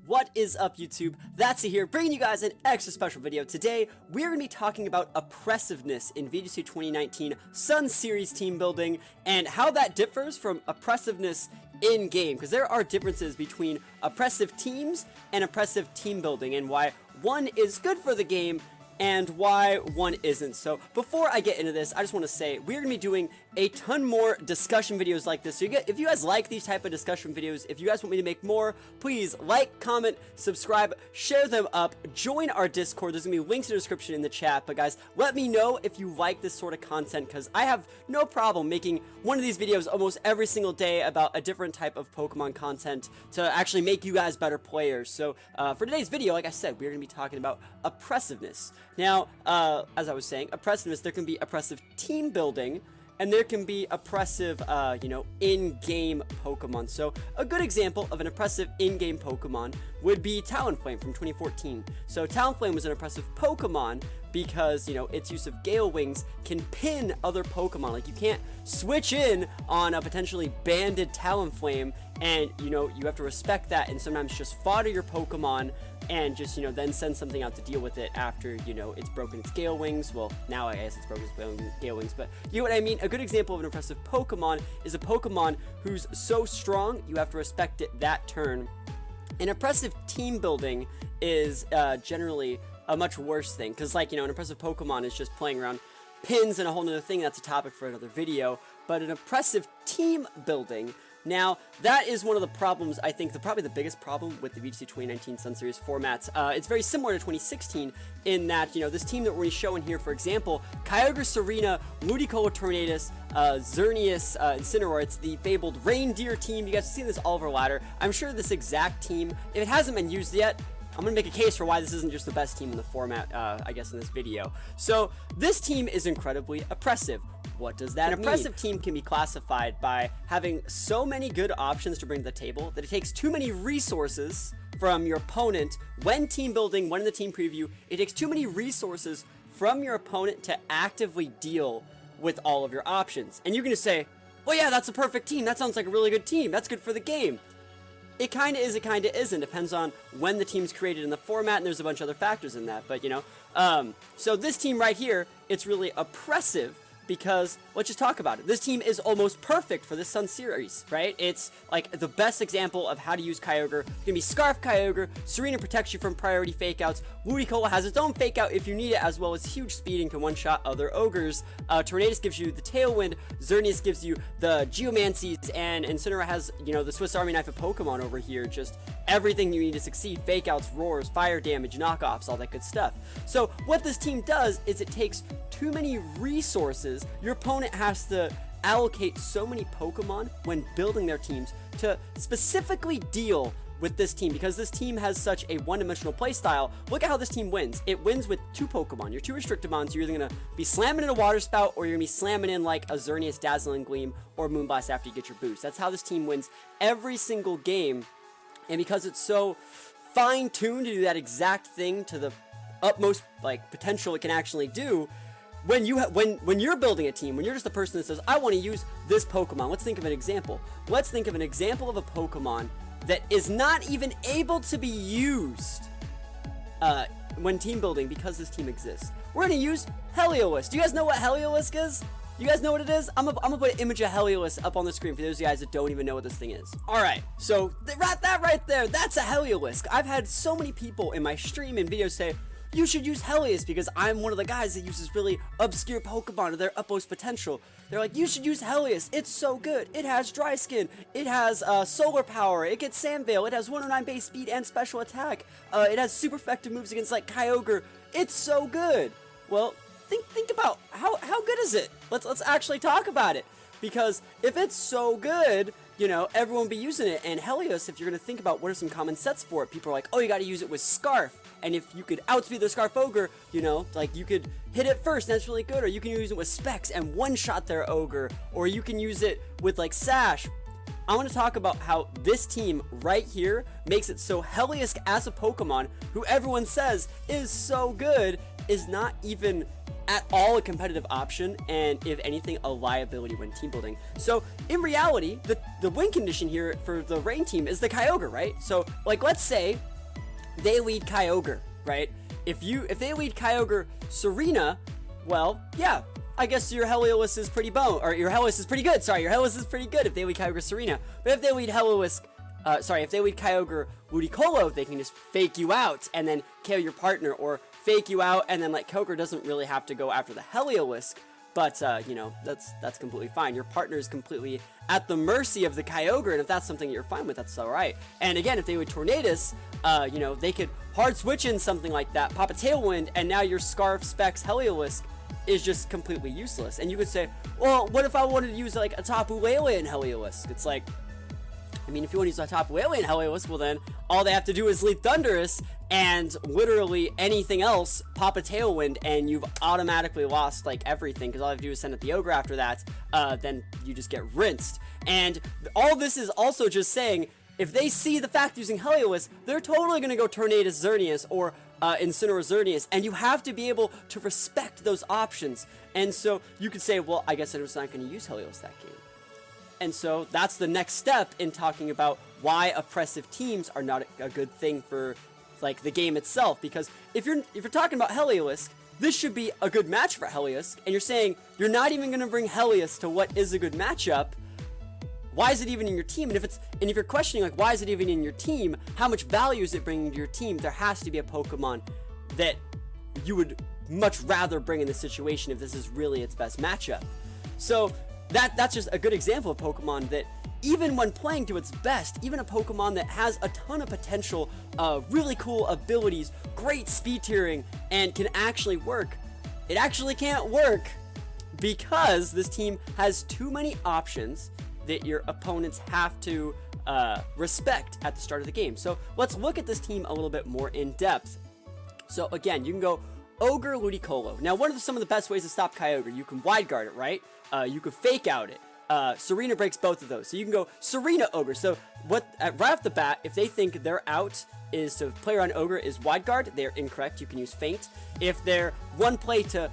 What is up, YouTube? That's here, bringing you guys an extra special video. Today, we're going to be talking about oppressiveness in VGC 2019 Sun Series team building and how that differs from oppressiveness in-game, because there are differences between oppressive teams and oppressive team building and why one is good for the game and why one isn't. So before I get into this, I just want to say we're going to be doing a ton more discussion videos like this. So if you guys like these type of discussion videos, if you guys want me to make more, please like, comment, subscribe, share them up, join our Discord. There's going to be links in the description in the chat. But guys, let me know if you like this sort of content, because I have no problem making one of these videos almost every single day about a different type of Pokemon content to actually make you guys better players. So for today's video, like I said, we're going to be talking about oppressiveness. Now, as I was saying, oppressiveness, there can be oppressive team building, and there can be oppressive, in-game Pokemon. So, a good example of an oppressive in-game Pokemon would be Talonflame from 2014. So, Talonflame was an oppressive Pokemon because, its use of Gale Wings can pin other Pokemon. Like, you can't switch in on a potentially banded Talonflame, and, you have to respect that, and sometimes just fodder your Pokemon, and just, then send something out to deal with it after, it's broken its Gale Wings. Well, now I guess it's broken its Gale Wings, but you know what I mean? A good example of an oppressive Pokemon is a Pokemon who's so strong, you have to respect it that turn. An oppressive team building is generally a much worse thing, because, like, an oppressive Pokemon is just playing around pins and a whole nother thing. That's a topic for another video. But an oppressive team building, now, that is one of the problems, I think, probably the biggest problem with the VGC 2019 Sun Series formats. It's very similar to 2016 in that, this team that we're showing here, for example, Kyogre, Serena, Ludicolo, Tornadus, Xerneas, Incineroar. It's the fabled Reindeer team. You guys have seen this all over ladder. I'm sure this exact team, if it hasn't been used yet, I'm going to make a case for why this isn't just the best team in the format, I guess, in this video. So, this team is incredibly oppressive. What does that mean? An oppressive team can be classified by having so many good options to bring to the table that it takes too many resources from your opponent when team building, when in the team preview. It takes too many resources from your opponent to actively deal with all of your options. And you're going to say, well, yeah, that's a perfect team. That sounds like a really good team. That's good for the game. It kind of is, it kind of isn't. Depends on when the team's created in the format, and there's a bunch of other factors in that. But, so this team right here, it's really oppressive because, let's just talk about it. This team is almost perfect for this Sun Series, right? It's, like, the best example of how to use Kyogre. It's gonna be Scarf Kyogre. Serena protects you from priority fakeouts. Ludicolo has its own fakeout if you need it, as well as huge speed and can one-shot other ogres. Tornadus gives you the Tailwind. Xerneas gives you the Geomancies, and Incineroar has, the Swiss Army knife of Pokemon over here. Just everything you need to succeed. Fakeouts, roars, fire damage, knockoffs, all that good stuff. So what this team does is it takes too many resources. Your opponent has to allocate so many Pokemon when building their teams to specifically deal with this team, because this team has such a one-dimensional playstyle. Look at how this team wins. It wins with two Pokemon. Your two Restrictimons, you're either going to be slamming in a Water Spout, or you're going to be slamming in like a Xerneas, Dazzling Gleam, or Moonblast after you get your boost. That's how this team wins every single game. And because it's so fine-tuned to do that exact thing to the utmost potential it can actually do, when you're building a team, when you're just the person that says, I want to use this Pokemon, let's think of an example. Let's think of an example of a Pokemon that is not even able to be used when team building because this team exists. We're going to use Heliolisk. Do you guys know what Heliolisk is? You guys know what it is? I'm gonna put an image of Heliolisk up on the screen for those of you guys that don't even know what this thing is. Alright, so that right there, that's a Heliolisk. I've had so many people in my stream and videos say, you should use Heliolisk because I'm one of the guys that uses really obscure Pokemon to their utmost potential. They're like, you should use Heliolisk. It's so good. It has Dry Skin. It has Solar Power. It gets Sand Veil. It has 109 base speed and special attack. It has super effective moves against like Kyogre. It's so good. Well, think about how good is it? Let's actually talk about it. Because if it's so good, everyone will be using it. And Helios, if you're going to think about what are some common sets for it, people are like, oh, you got to use it with Scarf. And if you could outspeed the Scarf Ogre, you could hit it first, and that's really good. Or you can use it with Specs and one-shot their Ogre. Or you can use it with, Sash. I want to talk about how this team right here makes it so Heliolisk as a Pokemon, who everyone says is so good, is not even at all a competitive option, and if anything, a liability when team building. So in reality, the win condition here for the Rain team is the Kyogre, right? So let's say they lead Kyogre, right? If they lead Kyogre Serena, well, yeah, I guess your Heliolisk is pretty your Heliolisk is pretty good. Sorry, your Heliolisk is pretty good if they lead Kyogre Serena. But if they lead if they lead Kyogre Ludicolo, they can just fake you out and then KO your partner, or fake you out and then like Kyogre doesn't really have to go after the Heliolisk. But, you know, that's completely fine. Your partner is completely at the mercy of the Kyogre, and if that's something that you're fine with, that's alright. And again, if they would Tornadus, you know, they could hard switch in something like that, pop a Tailwind, and now your Scarf Specs Heliolisk is just completely useless. And you could say, well, what if I wanted to use, like, a Tapu Lele in Heliolisk? It's like, I mean, if you want to use a Tapu Lele in Heliolisk, well then, all they have to do is lead Thundurus, and literally anything else, pop a Tailwind, and you've automatically lost, like, everything, because all you have to do is send out the Ogre after that, then you just get rinsed. And all this is also just saying, if they see the fact using Heliolisk, they're totally going to go Tornadus Xerneas, or Incineroar Xerneas, and you have to be able to respect those options. And so, you could say, well, I guess I'm just not going to use Heliolisk that game. And so that's the next step in talking about why oppressive teams are not a good thing for, like, the game itself. Because if you're talking about Heliolisk, this should be a good match for Heliolisk, and you're saying you're not even going to bring Helios to what is a good matchup. Why is it even in your team? And if you're questioning, like, why is it even in your team? How much value is it bringing to your team? There has to be a Pokemon that you would much rather bring in this situation if this is really its best matchup. So that's just a good example of Pokemon that, even when playing to its best, even a Pokemon that has a ton of potential, really cool abilities, great speed tiering, and can actually work, it actually can't work because this team has too many options that your opponents have to respect at the start of the game. So let's look at this team a little bit more in depth. So again, you can go Ogre Ludicolo. Now, one of some of the best ways to stop Kyogre, you can wide guard it, right? You could fake out it. Serena breaks both of those. So you can go Serena Ogre. So right off the bat, if they think their out is to play around Ogre is wide guard, they're incorrect. You can use Feint. If they're one play to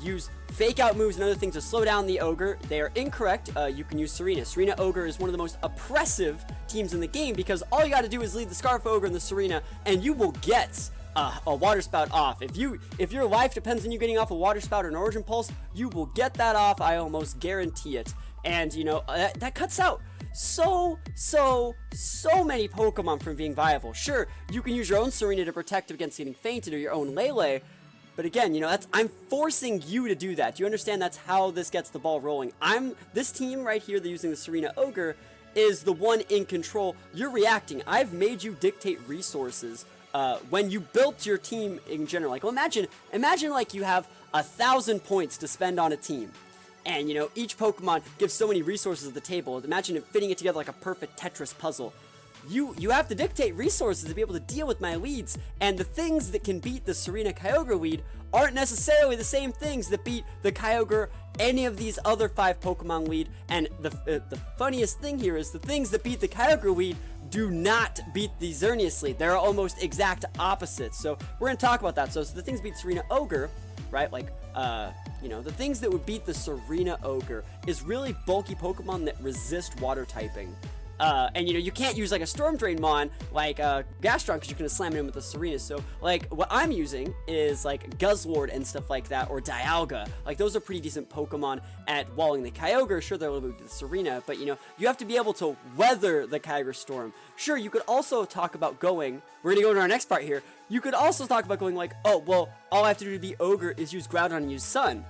use fake out moves and other things to slow down the Ogre, they are incorrect. You can use Serena. Serena Ogre is one of the most oppressive teams in the game because all you got to do is lead the Scarf Ogre and the Serena, and you will get a Water Spout off. If your life depends on you getting off a Water Spout or an Origin Pulse, you will get that off. I almost guarantee it. And you know that cuts out so many Pokemon from being viable. Sure, you can use your own Serena to protect against getting fainted, or your own Lele, but again, you know, I'm forcing you to do that. Do you understand? That's how this gets the ball rolling. This team right here, they're using the Serena Ogre, is the one in control. You're reacting. I've made you dictate resources when you built your team in general. Like, well, imagine like you have 1,000 points to spend on a team. And, you know, each Pokemon gives so many resources at the table. Imagine it fitting it together like a perfect Tetris puzzle. You have to dictate resources to be able to deal with my leads. And the things that can beat the Serena Kyogre lead aren't necessarily the same things that beat the Kyogre, any of these other 5 Pokemon lead. And the funniest thing here is the things that beat the Kyogre lead do not beat the Xerneas lead. They're almost exact opposites. So we're going to talk about that. So the things beat Serena Ogre, right? Like, you know, the things that would beat the Serena Ogre is really bulky Pokemon that resist water typing. And, you know, you can't use, like, a Storm Drain Mon, like, Gastron, because you're going to slam it in with the Serena. So, like, what I'm using is, like, Guzzlord and stuff like that, or Dialga. Like, those are pretty decent Pokemon at walling the Kyogre. Sure, they're a little bit with the Serena, but, you know, you have to be able to weather the Kyogre Storm. Sure, you could also talk about going, we're going to go to our next part here, you could also talk about going like, oh, well, all I have to do to be Ogre is use Groudon and use Sun.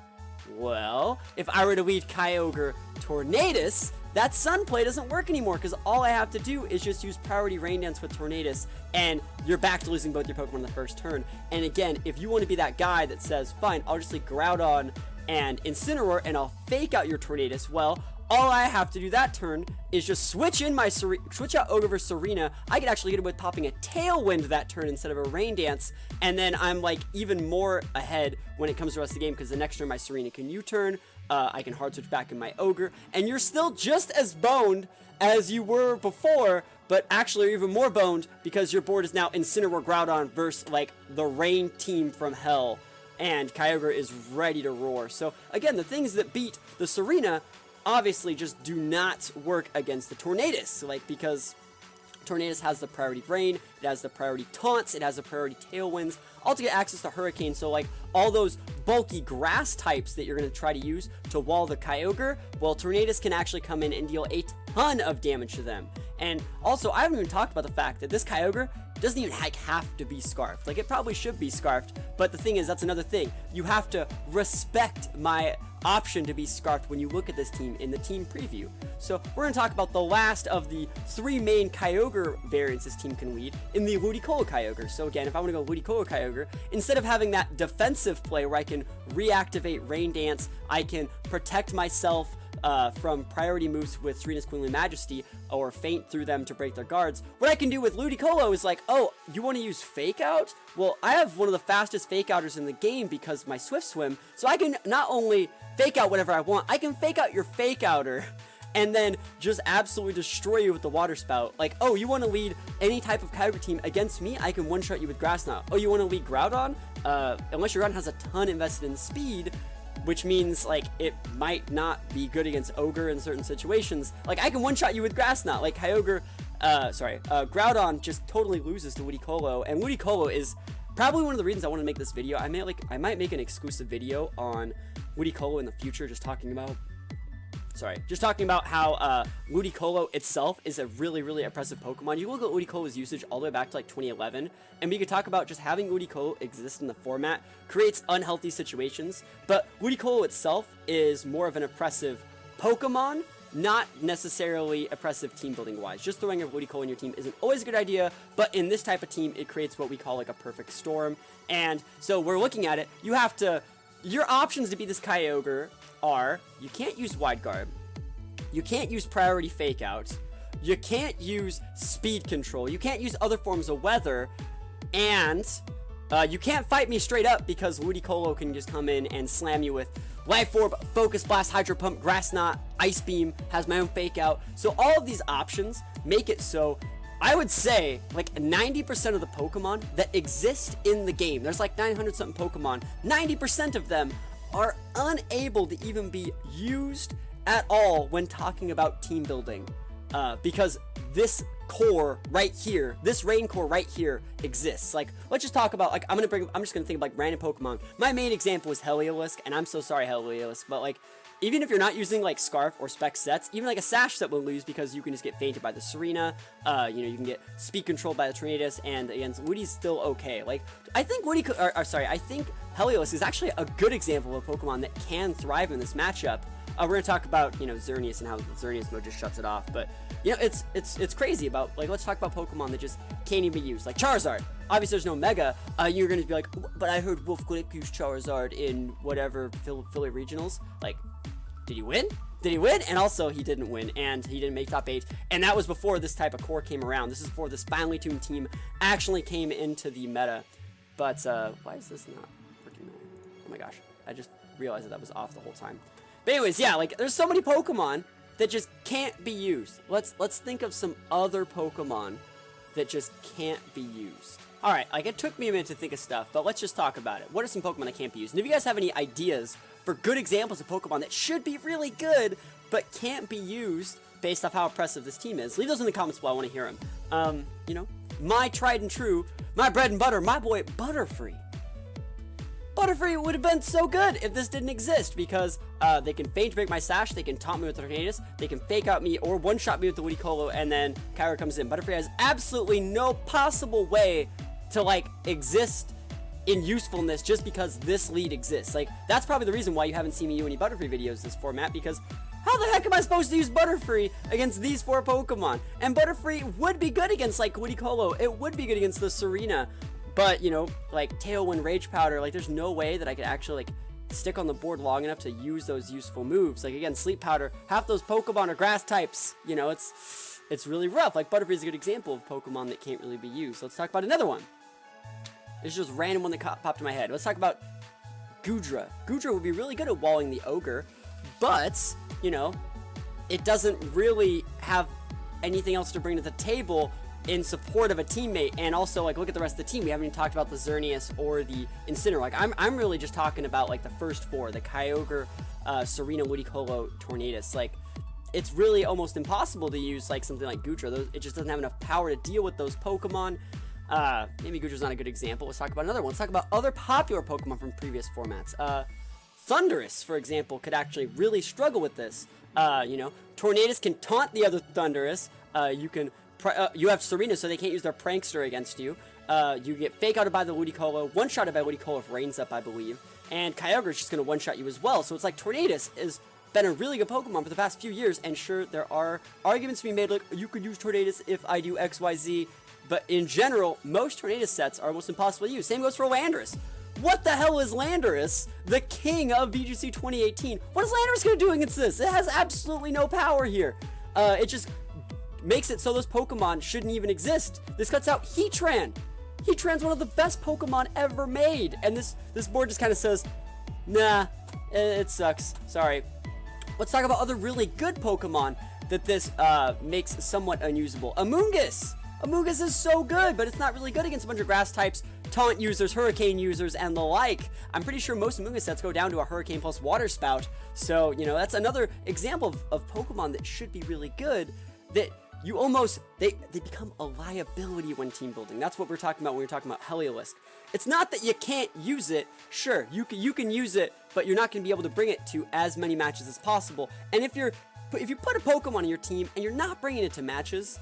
Well, if I were to lead Kyogre Tornadus, that Sun play doesn't work anymore, because all I have to do is just use Priority Rain Dance with Tornadus, and you're back to losing both your Pokemon in the first turn. And again, if you want to be that guy that says, fine, I'll just lead Groudon and Incineroar, and I'll fake out your Tornadus, well, all I have to do that turn is just switch out Ogre versus Serena. I could actually get it with popping a Tailwind that turn instead of a Rain Dance, and then I'm like even more ahead when it comes to the rest of the game, because the next turn my Serena can U-turn, I can hard switch back in my Ogre, and you're still just as boned as you were before, but actually you're even more boned because your board is now Incineroar Groudon versus like the Rain team from hell, and Kyogre is ready to roar. So again, the things that beat the Serena obviously just do not work against the Tornadus, like, because Tornadus has the priority Rain, it has the priority Taunts, it has the priority Tailwinds, all to get access to Hurricane. So like all those bulky grass types that you're going to try to use to wall the Kyogre, well, Tornadus can actually come in and deal a ton of damage to them. And also, I haven't even talked about the fact that this Kyogre doesn't even have to be Scarfed. Like, it probably should be Scarfed, but the thing is, that's another thing. You have to respect my option to be Scarfed when you look at this team in the team preview. So we're going to talk about the last of the 3 main Kyogre variants this team can lead in the Ludicolo Kyogre. So again, if I want to go Ludicolo Kyogre, instead of having that defensive play where I can reactivate Rain Dance, I can protect myself from priority moves with Serena's Queenly Majesty, or feint through them to break their guards. What I can do with Ludicolo is like, oh, you want to use Fake Out? Well, I have one of the fastest Fake Outers in the game because of my Swift Swim, so I can not only Fake Out whatever I want, I can Fake Out your Fake Outer and then just absolutely destroy you with the Water Spout. Like, oh, you want to lead any type of Kyogre team against me? I can one-shot you with Grass Knot. Oh, you want to lead Groudon? Unless your Groudon has a ton invested in speed, which means, like, it might not be good against Ogre in certain situations. Like, I can one-shot you with Grass Knot. Like, Groudon just totally loses to Ludicolo, and Ludicolo is probably one of the reasons I want to make this video. I might make an exclusive video on Ludicolo in the future, just talking about how Ludicolo itself is a really, really oppressive Pokemon. You look at Ludicolo's usage all the way back to like 2011, and we could talk about just having Ludicolo exist in the format creates unhealthy situations, but Ludicolo itself is more of an oppressive Pokemon, not necessarily oppressive team building wise. Just throwing a Ludicolo in your team isn't always a good idea, but in this type of team, it creates what we call like a perfect storm. And so we're looking at it, your options to beat this Kyogre are, you can't use Wide Guard, you can't use Priority Fake Out, you can't use Speed Control, you can't use other forms of Weather, and you can't fight me straight up because Ludicolo can just come in and slam you with Life Orb, Focus Blast, Hydro Pump, Grass Knot, Ice Beam, has my own Fake Out. So all of these options make it so I would say like 90% of the Pokemon that exist in the game, there's like 900 something Pokemon, 90% of them are unable to even be used at all when talking about team building, because this core right here, this Rain core right here exists. Like, let's just talk about, like, I'm just gonna think of like random Pokemon. My main example is Heliolisk, and I'm so sorry, Heliolisk, but like, even if you're not using like Scarf or Spec sets, even like a Sash set will lose because you can just get fainted by the Serena, you can get speed controlled by the Tornadus, and against Woody's still okay. Like, I think I think Helios is actually a good example of a Pokemon that can thrive in this matchup. We're gonna talk about, Xerneas and how the Xerneas mode just shuts it off, but it's crazy about, like, let's talk about Pokemon that just can't even be used, like Charizard. Obviously there's no Mega. You're gonna be like, but I heard Wolf Glick used Charizard in whatever Philly regionals. Like, did he win? Did he win? And also, he didn't win, and he didn't make top 8, and that was before this type of core came around. This is before this finely tuned team actually came into the meta. But why is this not working? Oh my gosh, I just realized that was off the whole time. But anyways, yeah, like, there's so many Pokemon that just can't be used. Let's think of some other Pokemon that just can't be used. Alright, like, it took me a minute to think of stuff, but let's just talk about it. What are some Pokemon that can't be used? And if you guys have any ideas for good examples of Pokemon that should be really good, but can't be used based off how oppressive this team is, leave those in the comments below. I want to hear them. My tried and true, my bread and butter, my boy Butterfree. Butterfree would have been so good if this didn't exist, because they can feint break my Sash, they can taunt me with the Tornadus, they can Fake Out me or one-shot me with the Ludicolo, and then Kyogre comes in. Butterfree has absolutely no possible way to, like, exist in usefulness just because this lead exists. Like, that's probably the reason why you haven't seen me do any Butterfree videos this format, because how the heck am I supposed to use Butterfree against these 4 Pokemon? And Butterfree would be good against, like, Ludicolo, it would be good against the Serena, but, like, Tailwind, Rage Powder, like, there's no way that I could actually, like, stick on the board long enough to use those useful moves. Like, again, Sleep Powder, half those Pokemon are grass types, it's really rough. Like, Butterfree is a good example of Pokemon that can't really be used. Let's talk about another one. It's just a random one that popped in my head. Let's talk about Goodra. Goodra would be really good at walling the Ogre, but, it doesn't really have anything else to bring to the table in support of a teammate. And also, like, look at the rest of the team. We haven't even talked about the Xerneas or the Incineroar. Like, I'm really just talking about, like, the first 4, the Kyogre, Serena, Ludicolo, Tornadus. Like, it's really almost impossible to use like something like Gutra. It just doesn't have enough power to deal with those Pokemon. Maybe Gutra's not a good example. Let's talk about another one. Let's talk about other popular Pokemon from previous formats. Thundurus, for example, could actually really struggle with this. You know, Tornadus can taunt the other Thundurus. You have Serena, so they can't use their Prankster against you. You get fake outed by the Ludicolo, one-shotted by Ludicolo if Rain's up, I believe. And Kyogre is just going to one-shot you as well. So it's like Tornadus has been a really good Pokemon for the past few years. And sure, there are arguments to be made like, you could use Tornadus if I do X, Y, Z. But in general, most Tornadus sets are almost impossible to use. Same goes for Landorus. What the hell is Landorus, the king of VGC 2018? What is Landorus going to do against this? It has absolutely no power here. It just makes it so those Pokemon shouldn't even exist. This cuts out Heatran. Heatran's one of the best Pokemon ever made. And this board just kind of says, nah, it sucks. Sorry. Let's talk about other really good Pokemon that this makes somewhat unusable. Amoonguss. Amoonguss is so good, but it's not really good against a bunch of grass types, taunt users, hurricane users, and the like. I'm pretty sure most Amoonguss sets go down to a hurricane plus water spout. So, you know, that's another example of Pokemon that should be really good, that you almost, they become a liability when team building. That's what we're talking about when we're talking about Heliolisk. It's not that you can't use it. Sure, you can use it, but you're not going to be able to bring it to as many matches as possible. And if you put a Pokemon in your team and you're not bringing it to matches,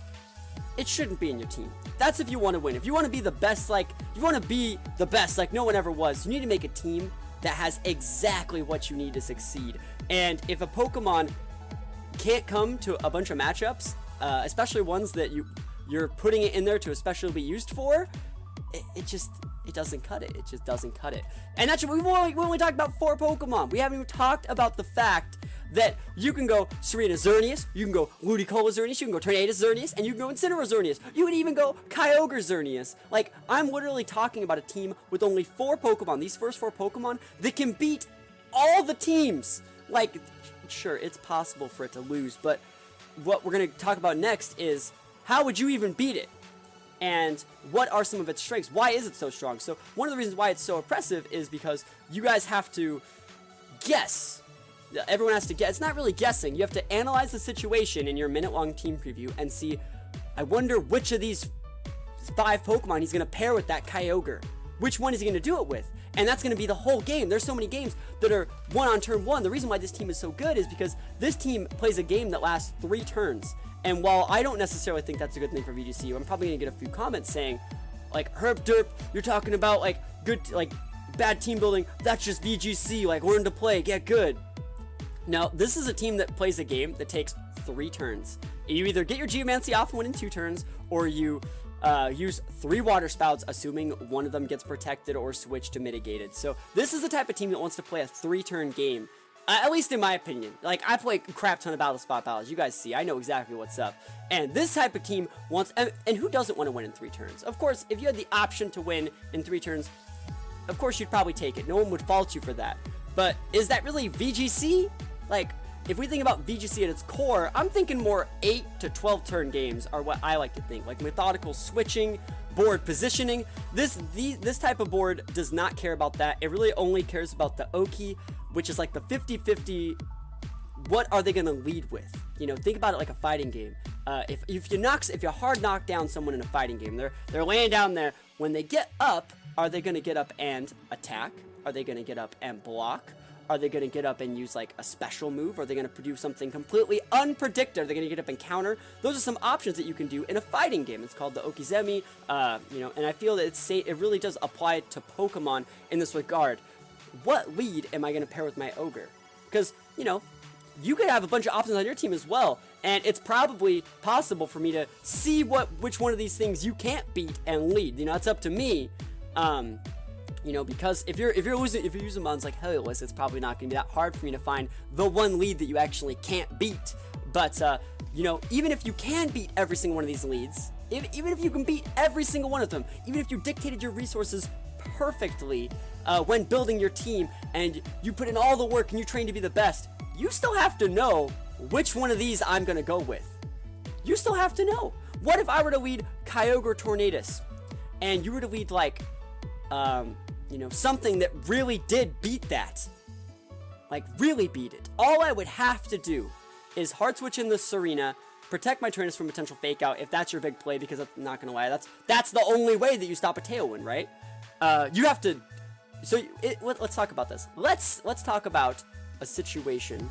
it shouldn't be in your team. That's if you want to win. If you want to be the best, like no one ever was, you need to make a team that has exactly what you need to succeed. And if a Pokemon can't come to a bunch of matchups, especially ones that you're putting it in there to especially be used for, it doesn't cut it. It just doesn't cut it. And that's what we only talked about 4 Pokemon. We haven't even talked about the fact that you can go Serena Xerneas, you can go Ludicolo Xerneas, you can go Tornadus Xerneas, and you can go Incineroar Xerneas. You can even go Kyogre Xerneas. Like, I'm literally talking about a team with only 4 Pokemon, these first 4 Pokemon, that can beat all the teams. Like, sure, it's possible for it to lose, but what we're going to talk about next is how would you even beat it? And what are some of its strengths? Why is it so strong? So one of the reasons why it's so oppressive is because you guys have to guess. Everyone has to guess. It's not really guessing. You have to analyze the situation in your minute-long team preview and see, I wonder which of these 5 Pokemon he's going to pair with that Kyogre. Which one is he going to do it with? And that's going to be the whole game. There's so many games that are won on turn 1. The reason why this team is so good is because this team plays a game that lasts 3 turns. And while I don't necessarily think that's a good thing for VGC, I'm probably going to get a few comments saying, like, Herb Derp, you're talking about, like, good, like, bad team building. That's just VGC. Like, learn to play, get good. Now, this is a team that plays a game that takes 3 turns. You either get your Geomancy off and win in 2 turns, or you use 3 water spouts, assuming one of them gets protected or switched to mitigated. So this is the type of team that wants to play a 3-turn game, at least in my opinion. Like, I play a crap ton of Battle Spot battles. You guys see, I know exactly what's up. And this type of team wants, and who doesn't want to win in 3 turns? Of course, if you had the option to win in 3 turns, of course you'd probably take it. No one would fault you for that. But is that really VGC? Like, if we think about VGC at its core, I'm thinking more 8 to 12 turn games are what I like to think. Like methodical switching, board positioning. This type of board does not care about that. It really only cares about the Oki, which is like the 50-50. What are they going to lead with? You know, think about it like a fighting game. If you hard knock down someone in a fighting game, they're laying down there. When they get up, are they going to get up and attack? Are they going to get up and block? Are they going to get up and use like a special move? Are they going to produce something completely unpredictable? Are they going to get up and counter? Those are some options that you can do in a fighting game. It's called the Okizeme, you know, and I feel that it really does apply to Pokemon in this regard. What lead am I going to pair with my Ogre? Because, you know, you could have a bunch of options on your team as well, and it's probably possible for me to see which one of these things you can't beat and lead. You know, it's up to me. You know, because if you're using mods like Heliolisk, it's probably not going to be that hard for me to find the one lead that you actually can't beat. But, you know, even if you can beat every single one of these leads, even if you can beat every single one of them, even if you dictated your resources perfectly when building your team, and you put in all the work and you train to be the best, you still have to know which one of these I'm going to go with. You still have to know. What if I were to lead Kyogre Tornadus, and you were to lead, like, you know, something that really did beat that. Like, really beat it. All I would have to do is hard switch in the Serena, protect my Tyranius from potential fake out if that's your big play, because I'm not gonna lie, that's the only way that you stop a Tailwind, right? You have to. So let's talk about this. Let's talk about a situation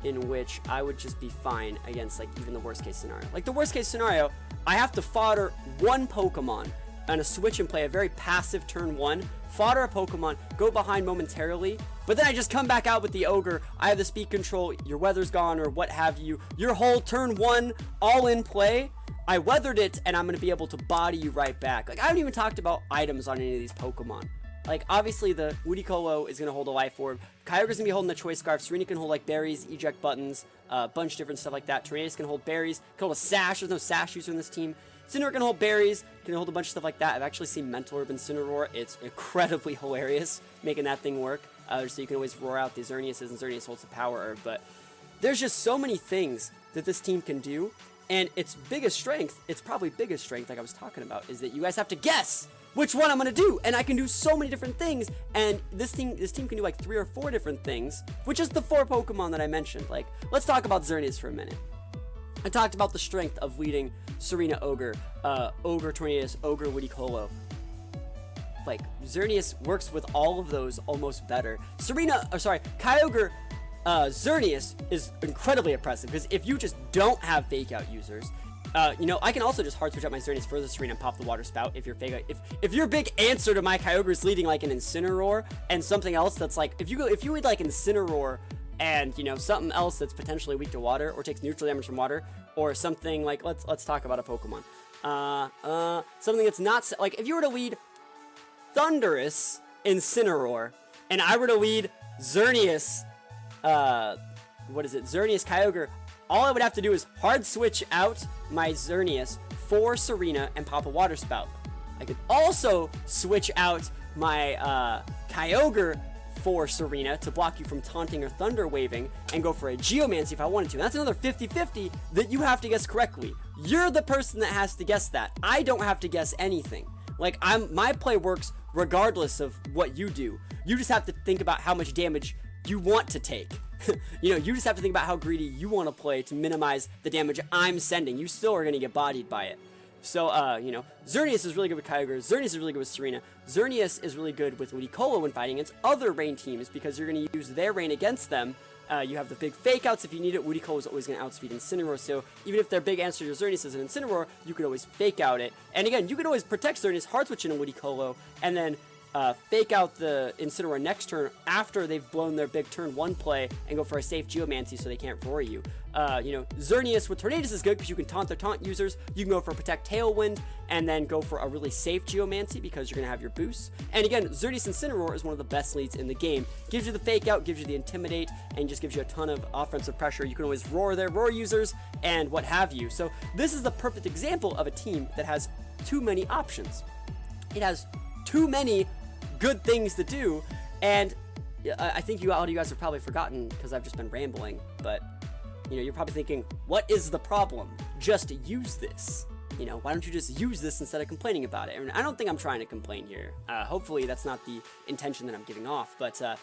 in which I would just be fine against like even the worst case scenario. Like the worst case scenario, I have to fodder one Pokemon on a switch and play a very passive turn 1, fodder a Pokemon, go behind momentarily, but then I just come back out with the Ogre. I have the speed control, your weather's gone or what have you. Your whole turn 1 all in play. I weathered it and I'm going to be able to body you right back. Like I haven't even talked about items on any of these Pokemon. Like obviously the Ludicolo is going to hold a Life Orb. Kyogre's going to be holding the Choice Scarf. Serena can hold like berries, eject buttons, a bunch of different stuff like that. Tyranius can hold berries, can hold a Sash. There's no Sash user in this team. Incineroar can hold berries, can hold a bunch of stuff like that. I've actually seen Mental Orb Incineroar. It's incredibly hilarious making that thing work. So you can always roar out the Xerneas, and Xerneas holds the Power Herb. But there's just so many things that this team can do. And its biggest strength, its probably biggest strength, like I was talking about, is that you guys have to guess which one I'm going to do. And I can do so many different things. And this team can do like 3 or 4 different things, which is the 4 Pokemon that I mentioned. Like, let's talk about Xerneas for a minute. I talked about the strength of leading Serena Ogre, Ogre Tornadus, Ogre Ludicolo. Like, Xerneas works with all of those almost better. Kyogre Xerneas is incredibly oppressive, because if you just don't have fake out users, you know, I can also just hard switch out my Xerneas for the Serena and pop the Water Spout if your fake out, if your big answer to my Kyogre is leading like an Incineroar and something else that's like, if you would like Incineroar and, you know, something else that's potentially weak to water or takes neutral damage from water, or something like, let's talk about a Pokemon. Something that's not, like, if you were to lead Thundurus Incineroar, and I were to lead Xerneas, Xerneas Kyogre, all I would have to do is hard switch out my Xerneas for Serena and pop a Water Spout. I could also switch out my Kyogre for Serena to block you from taunting or thunder waving and go for a Geomancy if I wanted to. And that's another 50-50 that you have to guess correctly. You're the person that has to guess that. I don't have to guess anything. Like, my play works regardless of what you do. You just have to think about how much damage you want to take. You know, you just have to think about how greedy you want to play to minimize the damage I'm sending. You still are going to get bodied by it. So, you know, Xerneas is really good with Kyogre. Xerneas is really good with Serena. Xerneas is really good with Ludicolo when fighting against other rain teams, because you're going to use their rain against them. You have the big fake outs if you need it. Ludicolo is always going to outspeed Incineroar, so even if their big answer to Xerneas is an Incineroar, you could always fake out it. And again, you can always protect Xerneas, hard switch in a Ludicolo, and then fake out the Incineroar next turn after they've blown their big turn 1 play and go for a safe Geomancy so they can't roar you. You know, Xerneas with Tornadus is good because you can taunt their taunt users. You can go for Protect Tailwind and then go for a really safe Geomancy because you're going to have your boosts. And again, Xerneas Incineroar is one of the best leads in the game. Gives you the fake out, gives you the intimidate, and just gives you a ton of offensive pressure. You can always roar their roar users and what have you. So this is the perfect example of a team that has too many options. It has too many good things to do, and I think all you guys have probably forgotten because I've just been rambling, but you know, you're probably thinking, what is the problem? Just use this. You know, why don't you just use this instead of complaining about it? And I don't think I'm trying to complain here. Hopefully that's not the intention that I'm giving off, but the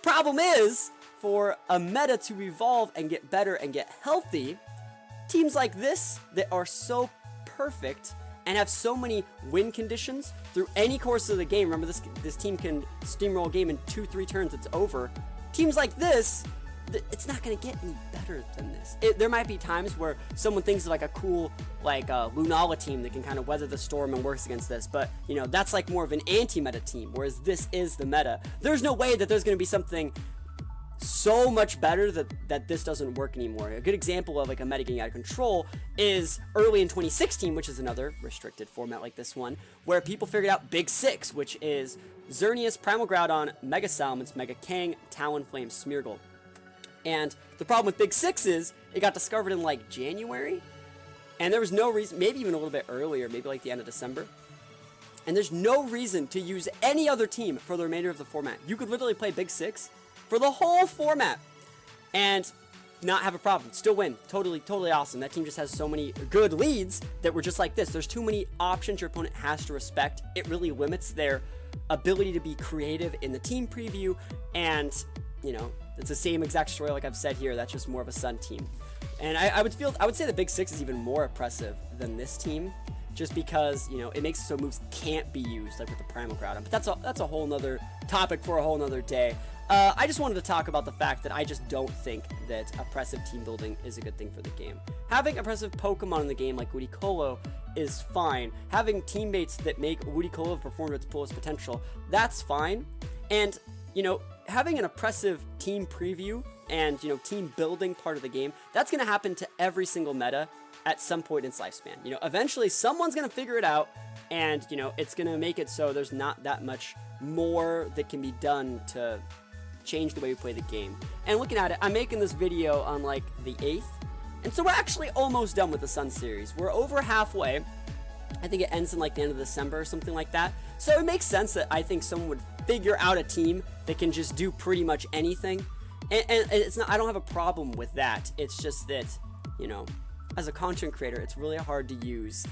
problem is, for a meta to evolve and get better and get healthy, teams like this that are so perfect and have so many win conditions through any course of the game. Remember, this team can steamroll a game in 2-3 turns, it's over. Teams like this, it's not going to get any better than this. There might be times where someone thinks of like a cool, like Lunala team that can kind of weather the storm and works against this, but you know, that's like more of an anti-meta team, whereas this is the meta. There's no way that there's going to be something so much better that this doesn't work anymore. A good example of like a meta getting out of control is early in 2016, which is another restricted format like this one, where people figured out Big Six, which is Xerneas, Primal Groudon, Mega Salamence, Mega Kang, Talonflame, Smeargle. And the problem with Big Six is it got discovered in like January, and there was no reason, maybe even a little bit earlier, maybe like the end of December. And there's no reason to use any other team for the remainder of the format. You could literally play Big Six for the whole format and not have a problem, still win. Totally awesome. That team just has so many good leads that were just like this. There's too many options your opponent has to respect. It really limits their ability to be creative in the team preview, and you know, It's the same exact story like I've said here. That's just more of a Sun team. And I would say the Big Six is even more oppressive than this team, just because, you know, it makes it so moves can't be used, like with the Primal Groudon. But that's a whole nother topic for a whole nother day. I just wanted to talk about the fact that I just don't think that oppressive team building is a good thing for the game. Having oppressive Pokemon in the game like Ludicolo is fine. Having teammates that make Ludicolo perform to its fullest potential, that's fine. And, you know, having an oppressive team preview and, you know, team building part of the game, that's going to happen to every single meta at some point in its lifespan. You know, eventually someone's going to figure it out, and, you know, it's going to make it so there's not that much more that can be done to change the way we play the game. And looking at it, I'm making this video on like the 8th, and so we're actually almost done with the Sun series. We're over halfway. I think it ends in like the end of December or something like that. So it makes sense that I think someone would figure out a team that can just do pretty much anything. And it's not, I don't have a problem with that. It's just that, you know, as a content creator, it's really hard to use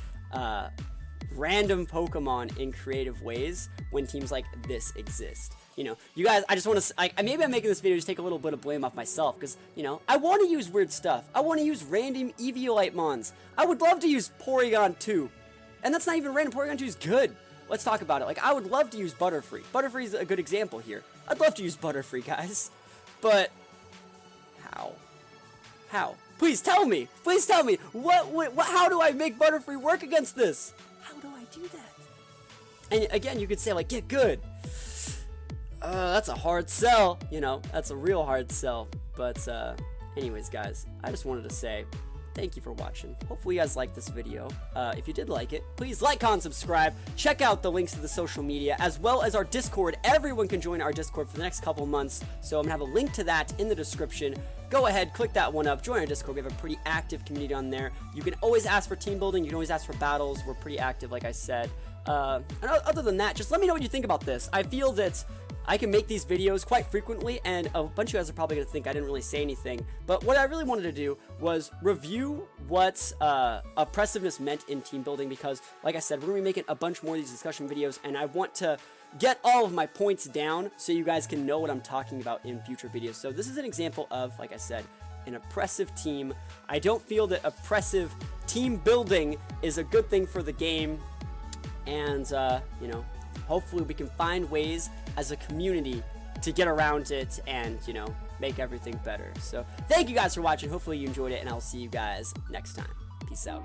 random Pokemon in creative ways when teams like this exist. You know, you guys, I just want to, maybe I'm making this video just take a little bit of blame off myself, because, you know, I want to use weird stuff. I want to use random Eviolite mons. I would love to use Porygon 2. And that's not even random. Porygon 2 is good. Let's talk about it. Like, I would love to use Butterfree. Butterfree is a good example here. I'd love to use Butterfree, guys. But how? How? Please tell me. Please tell me. How do I make Butterfree work against this? How do I do that? And again, you could say, like, get good. That's a hard sell. You know, that's a real hard sell. But anyways, guys, I just wanted to say thank you for watching. Hopefully you guys liked this video. If you did like it, please like, comment, subscribe. Check out the links to the social media, as well as our Discord. Everyone can join our Discord for the next couple months, so I'm gonna have a link to that in the description. Go ahead, click that one up, join our Discord. We have a pretty active community on there. You can always ask for team building. You can always ask for battles. We're pretty active, like I said. And other than that, just let me know what you think about this. I feel that I can make these videos quite frequently, and a bunch of you guys are probably going to think I didn't really say anything, but what I really wanted to do was review what oppressiveness meant in team building, because, like I said, we're going to be making a bunch more of these discussion videos, and I want to get all of my points down so you guys can know what I'm talking about in future videos. So this is an example of, like I said, an oppressive team. I don't feel that oppressive team building is a good thing for the game, and, you know, hopefully we can find ways as a community to get around it and, you know, make everything better. So thank you guys for watching. Hopefully you enjoyed it, and I'll see you guys next time. Peace out.